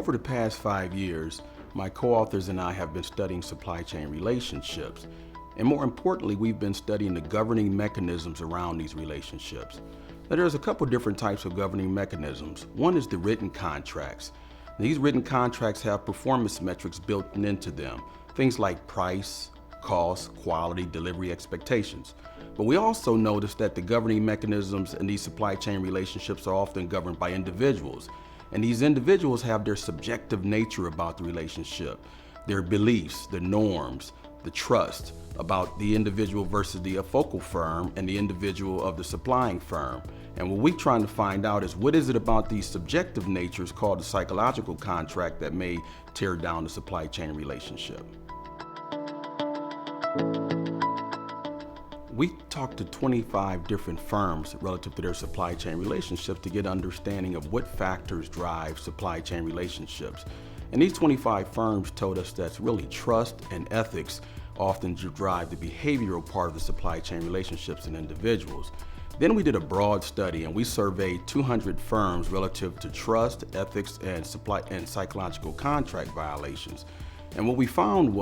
Over the past 5 years, my co-authors and I have been studying supply chain relationships. And more importantly, we've been studying the governing mechanisms around these relationships. Now, there's a couple different types of governing mechanisms. One is the written contracts. These written contracts have performance metrics built into them, things like price, cost, quality, delivery expectations. But we also notice that the governing mechanisms in these supply chain relationships are often governed by individuals. And these individuals have their subjective nature about the relationship, their beliefs, the norms, the trust about the individual versus the focal firm and the individual of the supplying firm. And what we're trying to find out is what is it about these subjective natures called the psychological contract that may tear down the supply chain relationship. We talked to 25 different firms relative to their supply chain relationships to get an understanding of what factors drive supply chain relationships. And these 25 firms told us that really trust and ethics often drive the behavioral part of the supply chain relationships in individuals. Then we did a broad study and we surveyed 200 firms relative to trust, ethics, and psychological contract violations. And what we found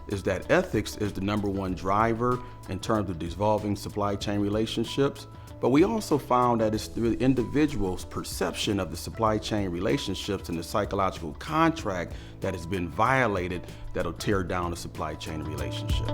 is that ethics is the #1 driver in terms of dissolving supply chain relationships. But we also found that it's the individual's perception of the supply chain relationships and the psychological contract that has been violated that'll tear down the supply chain relationship.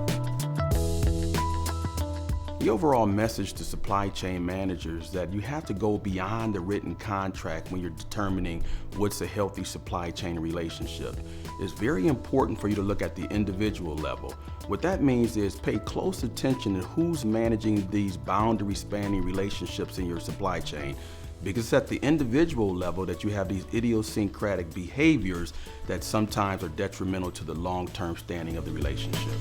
The overall message to supply chain managers is that you have to go beyond the written contract when you're determining what's a healthy supply chain relationship. It's very important for you to look at the individual level. What that means is pay close attention to who's managing these boundary spanning relationships in your supply chain, because it's at the individual level that you have these idiosyncratic behaviors that sometimes are detrimental to the long-term standing of the relationship.